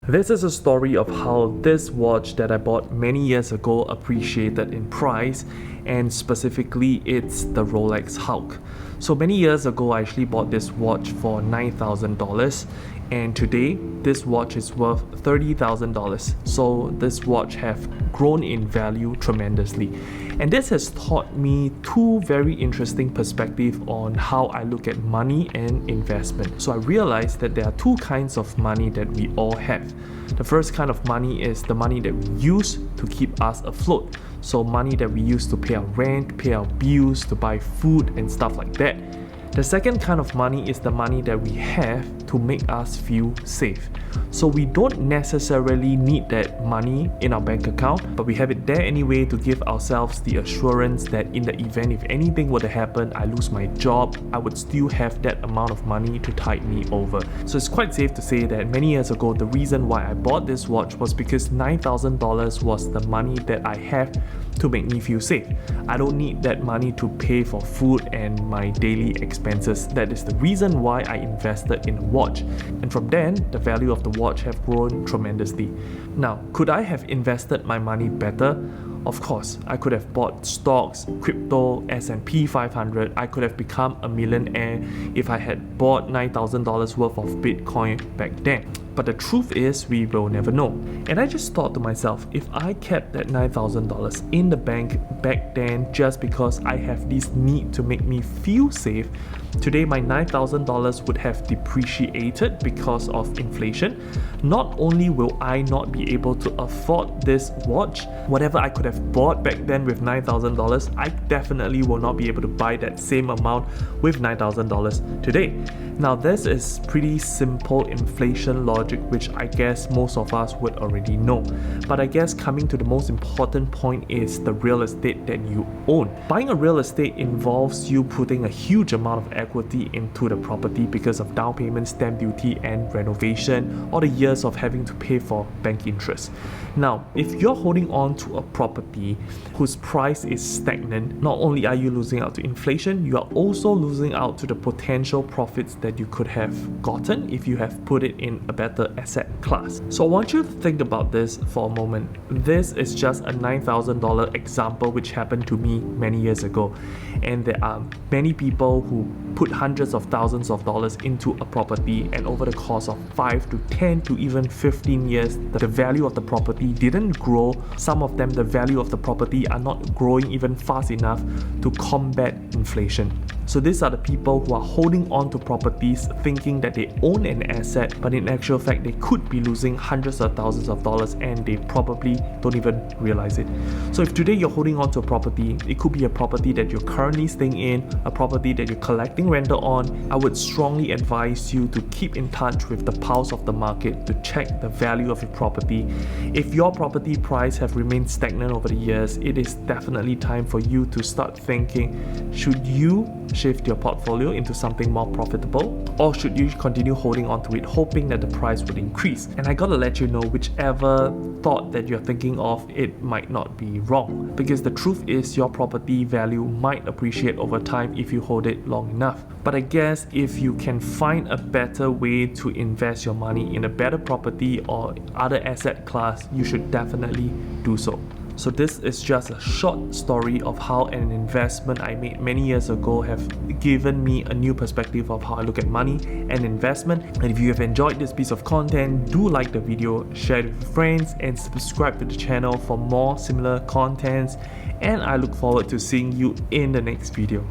This is a story of how this watch that I bought many years ago appreciated in price, and specifically it's the Rolex Hulk. So many years ago I actually bought this watch for $9,000, and today this watch is worth $30,000. So this watch have grown in value tremendously, and this has taught me two very interesting perspectives on how I look at money and investment. So I realized that there are two kinds of money that we all have. The first kind of money is the money that we use to keep us afloat. So money that we use to pay our rent, pay our bills, to buy food and stuff like that. The second kind of money is the money that we have to make us feel safe. So we don't necessarily need that money in our bank account, but we have it there anyway to give ourselves the assurance that in the event if anything were to happen, I lose my job, I would still have that amount of money to tide me over. So it's quite safe to say that many years ago, the reason why I bought this watch was because $9,000 was the money that I have to make me feel safe. I don't need that money to pay for food and my daily expenses. That is the reason why I invested in a watch. And from then, the value of the watch have grown tremendously. Now, could I have invested my money better? Of course, I could have bought stocks, crypto, S&P 500. I could have become a millionaire if I had bought $9,000 worth of Bitcoin back then. But the truth is, we will never know. And I just thought to myself, if I kept that $9,000 in the bank back then just because I have this need to make me feel safe, today my $9,000 would have depreciated because of inflation. Not only will I not be able to afford this watch, whatever I could have bought back then with $9,000, I definitely will not be able to buy that same amount with $9,000 today. Now this is pretty simple inflation logic, which I guess most of us would already know. But I guess coming to the most important point is the real estate that you own. Buying a real estate involves you putting a huge amount of equity into the property because of down payment, stamp duty and renovation, or the years of having to pay for bank interest. Now, if you're holding on to a property whose price is stagnant, not only are you losing out to inflation, you are also losing out to the potential profits that you could have gotten if you have put it in a better asset class. So I want you to think about this for a moment. This is just a $9,000 example which happened to me many years ago, and there are many people who put hundreds of thousands of dollars into a property, and over the course of 5 to 10 to even 15 years, the value of the property didn't grow. Some of them, the value of the property are not growing even fast enough to combat inflation. So these are the people who are holding on to properties thinking that they own an asset, but in actual fact they could be losing hundreds of thousands of dollars and they probably don't even realize it. So if today you're holding on to a property, it could be a property that you're currently staying in, a property that you're collecting rental on, I would strongly advise you to keep in touch with the pulse of the market to check the value of your property. If your property price have remained stagnant over the years, it is definitely time for you to start thinking, should you shift your portfolio into something more profitable, or should you continue holding on to it hoping that the price would increase? And I gotta let you know, whichever thought that you're thinking of, it might not be wrong, because the truth is your property value might appreciate over time if you hold it long enough. But I guess if you can find a better way to invest your money in a better property or other asset class, you should definitely do so. So this is just a short story of how an investment I made many years ago have given me a new perspective of how I look at money and investment. And if you have enjoyed this piece of content, do like the video, share it with friends and subscribe to the channel for more similar contents. And I look forward to seeing you in the next video.